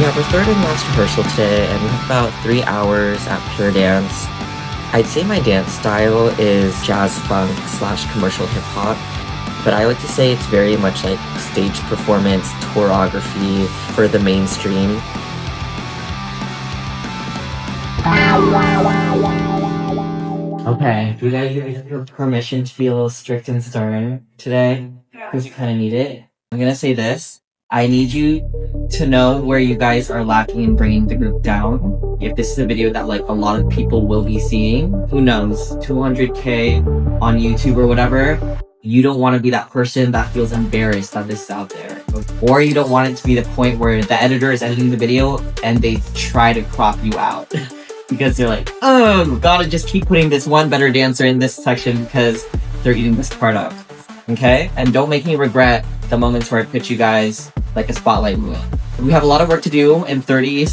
We have our third and last rehearsal today, and we have about 3 hours at Pure Dance. I'd say my dance style is jazz funk / commercial hip hop, but I like to say it's very much like stage performance, choreography for the mainstream. Okay, do you guys give permission to be a little strict and stern today? Because you kind of need it. I'm gonna say this. I need you to know where you guys are lacking in bringing the group down. If this is a video that like a lot of people will be seeing, who knows, 200K on YouTube or whatever, you don't want to be that person that feels embarrassed that this is out there. Or you don't want it to be the point where the editor is editing the video and they try to crop you out. Because they're like, oh, gotta just keep putting this one better dancer in this section because they're eating this part up. Okay? And don't make me regret the moments where I pitch you guys like a spotlight movie. We have a lot of work to do in 30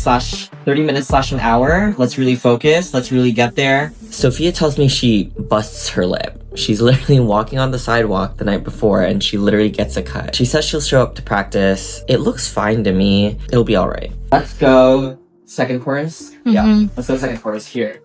minutes / an hour. Let's really focus. Let's really get there. Sophia tells me she busts her lip. She's literally walking on the sidewalk the night before and she literally gets a cut. She says she'll show up to practice. It looks fine to me. It'll be all right. Let's go second chorus. Mm-hmm. Yeah, let's go second chorus here.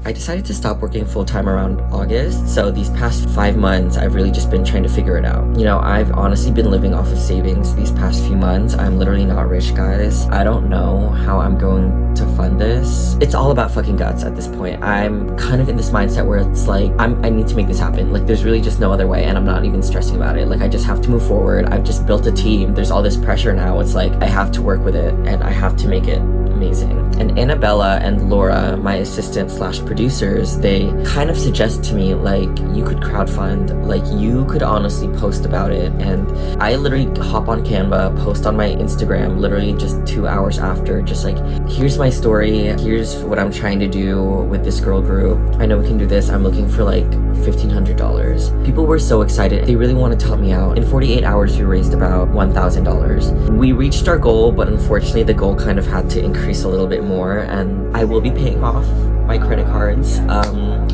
I decided to stop working full-time around August, so these past 5 months, I've really just been trying to figure it out. You know, I've honestly been living off of savings these past few months. I'm literally not rich, guys. I don't know how I'm going to fund this. It's all about fucking guts at this point. I'm kind of in this mindset where it's like, I need to make this happen. Like, there's really just no other way, and I'm not even stressing about it. Like, I just have to move forward. I've just built a team. There's all this pressure now. It's like, I have to work with it, and I have to make it amazing. And Anabella and Laura, my assistant / producers, they kind of suggest to me like, you could crowdfund, like you could honestly post about it. And I literally hop on Canva, post on my Instagram literally just 2 hours after, just like, here's my story, here's what I'm trying to do with this girl group. I know we can do this. I'm looking for like $1,500. People were so excited. They really wanted to help me out. In 48 hours, we raised about $1,000. We reached our goal, but unfortunately the goal kind of had to increase a little bit more, and I will be paying off my credit cards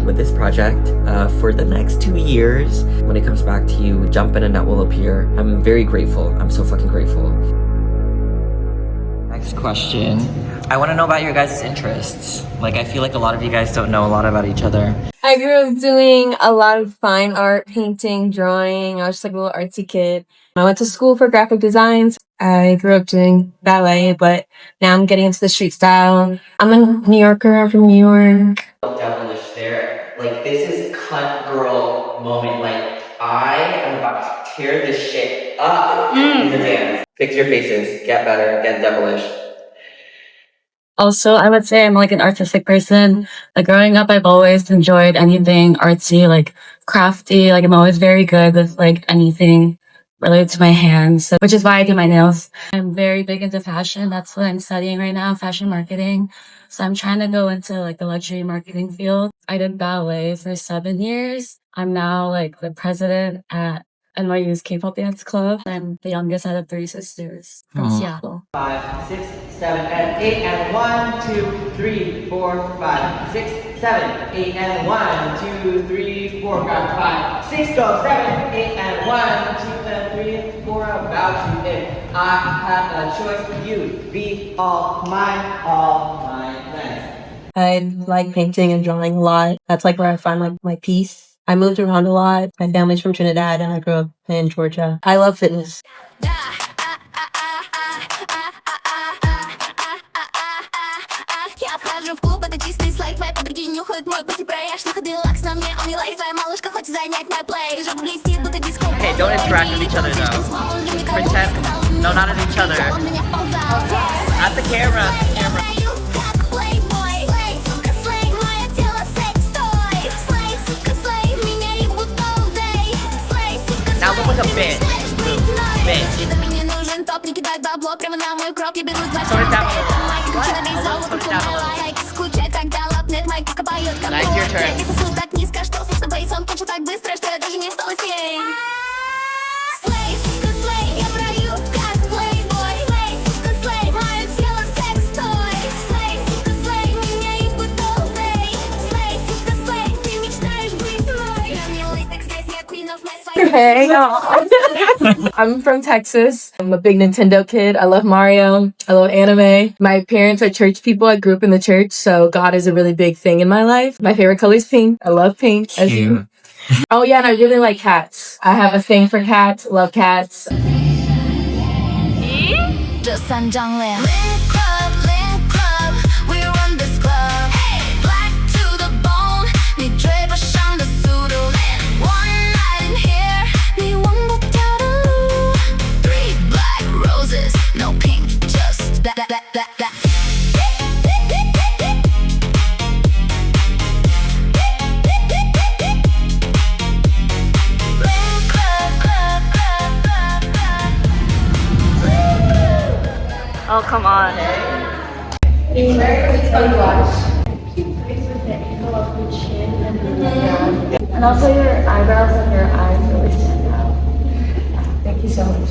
with this project for the next 2 years. When it comes back to you, Jump and Annette will appear. I'm very grateful. I'm so fucking grateful. Next question. I want to know about your guys' interests. Like, I feel like a lot of you guys don't know a lot about each other. I grew up doing a lot of fine art, painting, drawing. I was just like a little artsy kid. I went to school for graphic designs. I grew up doing ballet, but now I'm getting into the street style. I'm a New Yorker. I'm from New York. Devilish there. Like, this is cunt girl moment. Like, I am about to tear this shit up in the dance. Fix your faces. Get better. Get devilish. Also, I would say I'm like an artistic person. Like, growing up, I've always enjoyed anything artsy, like crafty. Like, I'm always very good with like anything related to my hands, which is why I do my nails. I'm very big into fashion. That's what I'm studying right now, fashion marketing. So I'm trying to go into like the luxury marketing field. I did ballet for 7 years. I'm now like the president at NYU's K-pop dance club. I'm the youngest out of 3 sisters from Seattle. 5, 6, 7, and 8, and 1, 2, 3, 4, 5, 6, 7, 8, and 1, 2, 3, 4, 5, 6, go, 7, 8, and 1, 2, and 3, 4. About you, if I had a choice, you'd be all my friends. I like painting and drawing a lot. That's like where I find like my peace. I moved around a lot. My family's from Trinidad and I grew up in Georgia. I love fitness. Hey, don't interact with each other though. Pretend. No, not at each other. At the camera. Now look like a bitch. Bitch. Tone it down a little. What? Tone it down a little. Nice, your turn. Hey, I'm from Texas. I'm a big Nintendo kid. I love Mario. I love anime. My parents are church people. I grew up in the church, so God is a really big thing in my life. My favorite color is pink. I love pink. Oh yeah, and I really like cats. I have a thing for cats. Love cats. Oh, come on. And also your eyebrows and your eyes really stand out. Thank you so much.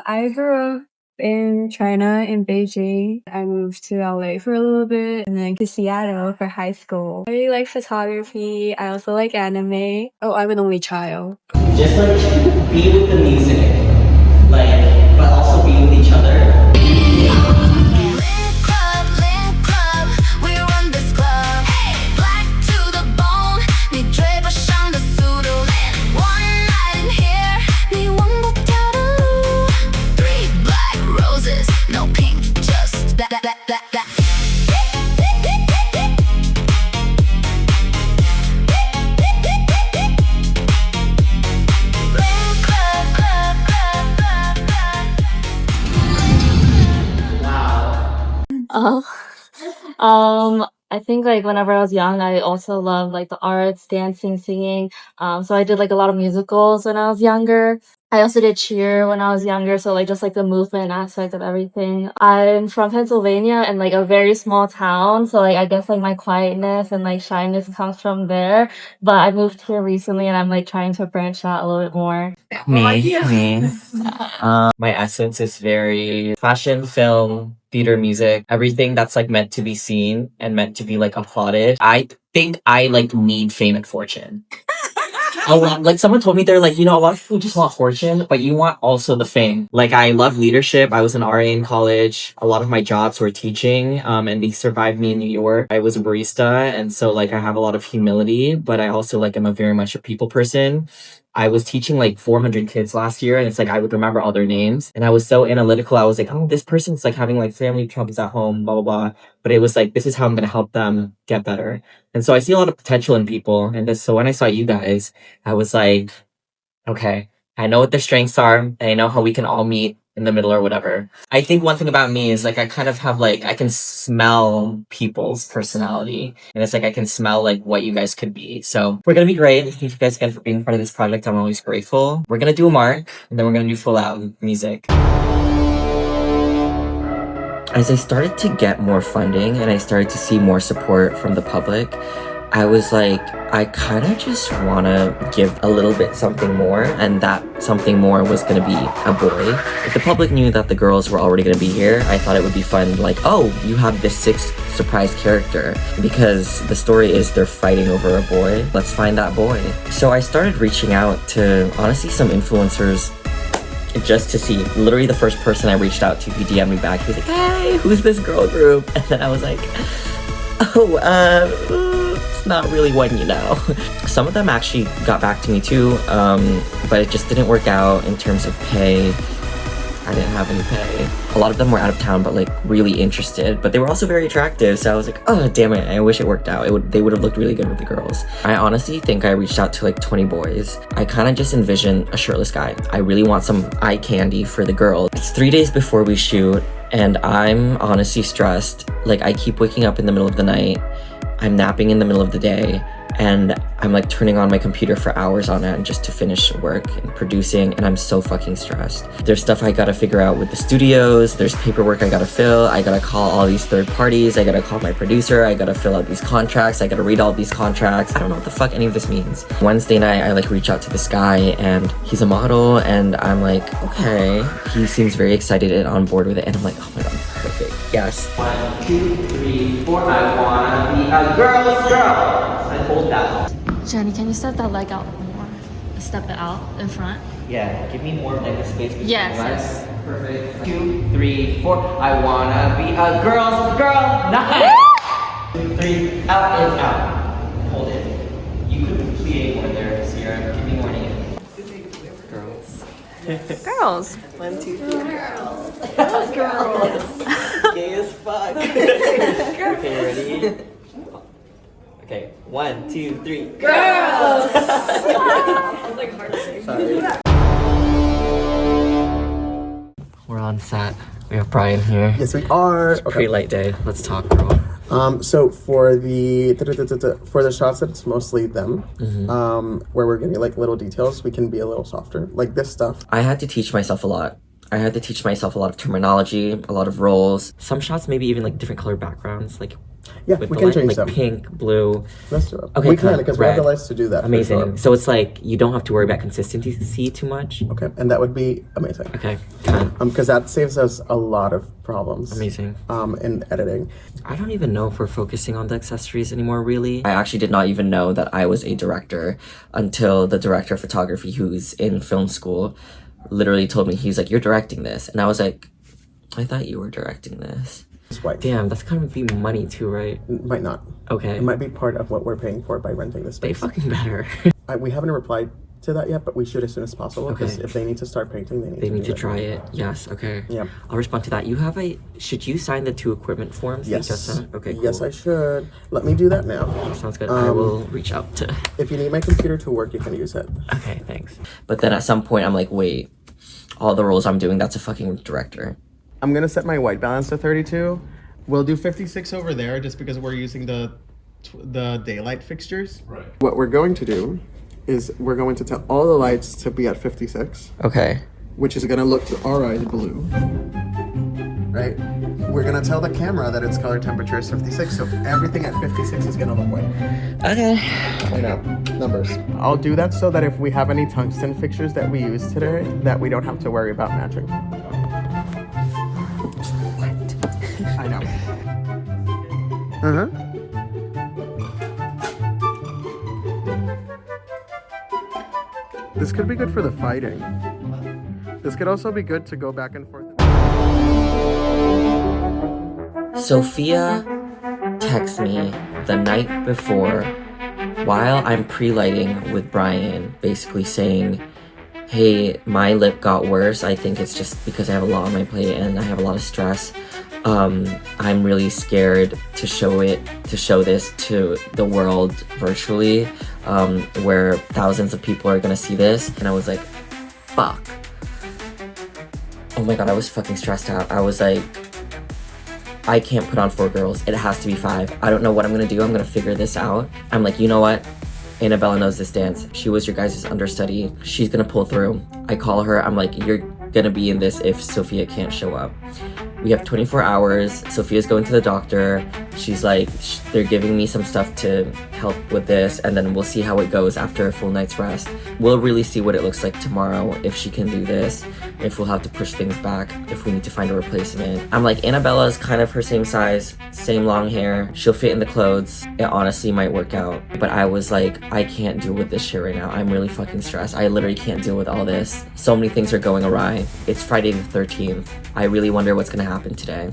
I grew up in China, in Beijing. I moved to LA for a little bit and then to Seattle for high school. I really like photography. I also like anime. Oh, I'm an only child. Just like be with the music, like, but also be with each other. I think like whenever I was young, I also loved like the arts, dancing, singing. So I did like a lot of musicals when I was younger. I also did cheer when I was younger, so like just like the movement aspect of everything. I'm from Pennsylvania and like a very small town, so like I guess like my quietness and like shyness comes from there. But I moved here recently and I'm like trying to branch out a little bit more. Me. My essence is very fashion, film, theater, music, everything that's like meant to be seen and meant to be like applauded. I think I like need fame and fortune. A lot, like someone told me they're like, a lot of people just want fortune, but you want also the fame. Like I love leadership. I was an RA in college. A lot of my jobs were teaching, and they survived me in New York. I was a barista, and so like I have a lot of humility, but I also like am a very much a people person. I was teaching like 400 kids last year, and it's like I would remember all their names. And I was so analytical. I was like, oh, this person's like having like family troubles at home, blah, blah, blah. But it was like, this is how I'm going to help them get better. And so I see a lot of potential in people. And so when I saw you guys, I was like, okay, I know what their strengths are, and I know how we can all meet in the middle or whatever. I think one thing about me is like I kind of have like I can smell people's personality, and it's like I can smell like what you guys could be. So we're gonna be great. Thank you guys again for being part of this project. I'm always grateful. We're gonna do a mark, and then we're gonna do full out music. As I started to get more funding and I started to see more support from the public, I was like, I kind of just want to give a little bit something more, and that something more was going to be a boy. If the public knew that the girls were already going to be here, I thought it would be fun, like, oh, you have this sixth surprise character, because the story is they're fighting over a boy. Let's find that boy. So I started reaching out to, honestly, some influencers just to see. Literally the first person I reached out to, he DM'd me back. He was like, hey, who's this girl group? And then I was like, it's not really one you know. Some of them actually got back to me too, but it just didn't work out in terms of pay. I didn't have any pay. A lot of them were out of town, but like really interested, but they were also very attractive. So I was like, oh, damn it. I wish it worked out. They would have looked really good with the girls. I honestly think I reached out to like 20 boys. I kind of just envision a shirtless guy. I really want some eye candy for the girls. It's 3 days before we shoot, and I'm honestly stressed. Like I keep waking up in the middle of the night. I'm napping in the middle of the day, and I'm like turning on my computer for hours on end just to finish work and producing, and I'm so fucking stressed. There's stuff I gotta figure out with the studios, there's paperwork I gotta fill, I gotta call all these third parties, I gotta call my producer, I gotta fill out these contracts, I gotta read all these contracts. I don't know what the fuck any of this means. Wednesday night, I like reach out to this guy, and he's a model, and I'm like, okay. He seems very excited and on board with it, and I'm like, oh my god, perfect, yes. 1, 2, 3, 4, I wanna be a girl's girl. I hold that. Jenny, can you set that leg out more? step it out in front. Yeah, give me more like a space between Yes, the legs. yes. Perfect. 2, 3, 4. I wanna be a girl's girl. Nice. 2, 3, out and out. Hold it. You could complete more there, Sierra. Give me more name. Girls. Girls. 1, 2, 3. Girls. Gay as fuck. Okay, ready? Okay, 1, 2, 3. Girls. It's like hard to say. Sorry. We're on set. We have Bryan here. Yes, we are. It's a pretty light day. Let's talk, girl. So for the shots that it's mostly them, where we're getting like little details, we can be a little softer. Like this stuff. I had to teach myself a lot. I had to teach myself a lot of terminology, a lot of roles. Some shots, maybe even like different color backgrounds, like Yeah, with we the can light, change like them. pink, blue. Let's do it. Okay, we can cool. because we have the Red. lights to do that. for Amazing. sure. So it's like you don't have to worry about consistency too much. Okay, and that would be amazing. Okay, kind Because that saves us a lot of problems. amazing. In editing. I don't even know if we're focusing on the accessories anymore, really. I actually did not even know that I was a director until the director of photography, who's in film school, literally told me, he's like, "You're directing this." And I was like, "I thought you were directing this." It's white. Damn, that's kind of be money too, right? It might not. Okay. It might be part of what we're paying for by renting this They space. fucking better. We haven't replied to that yet, but we should as soon as possible. Because Okay. if they need to start painting, They need to do try it. Yes, okay. Yeah. I'll respond to that. You have should you sign the 2 equipment forms? that you just Yes. sent? Okay, cool. Yes, I should. Let me do that now. Sounds good. I will reach out to... If you need my computer to work, you can use it. Okay, thanks. But then at some point, I'm like, wait, all the roles I'm doing, that's a fucking director. I'm gonna set my white balance to 32. We'll do 56 over there just because we're using the daylight fixtures. Right. What we're going to do is we're going to tell all the lights to be at 56, Okay. which is gonna look to our eyes blue. Right? We're gonna tell the camera that its color temperature is 56, so everything at 56 is gonna look white. Okay. I know, numbers. I'll do that so that if we have any tungsten fixtures that we use today, that we don't have to worry about matching. I know. This could be good for the fighting. This could also be good to go back and forth. Sophia texts me the night before while I'm pre-lighting with Bryan, basically saying, "Hey, my lip got worse. I think it's just because I have a lot on my plate and I have a lot of stress. I'm really scared to show this to the world virtually, where thousands of people are gonna see this." And I was like, fuck. Oh my god, I was fucking stressed out. I was like, I can't put on 4 girls. It has to be 5. I don't know what I'm gonna do. I'm gonna figure this out. I'm like, you know what? Anabella knows this dance. She was your guys' understudy. She's gonna pull through. I call her. I'm like, you're gonna be in this if Sophia can't show up. We have 24 hours. Sophia's going to the doctor. She's like, they're giving me some stuff to help with this, and then we'll see how it goes after a full night's rest. We'll really see what it looks like tomorrow, if she can do this, if we'll have to push things back, if we need to find a replacement. I'm like, Anabella's kind of her same size, same long hair. She'll fit in the clothes. It honestly might work out. But I was like, I can't deal with this shit right now. I'm really fucking stressed. I literally can't deal with all this. So many things are going awry. It's Friday the 13th. I really wonder what's gonna happen today.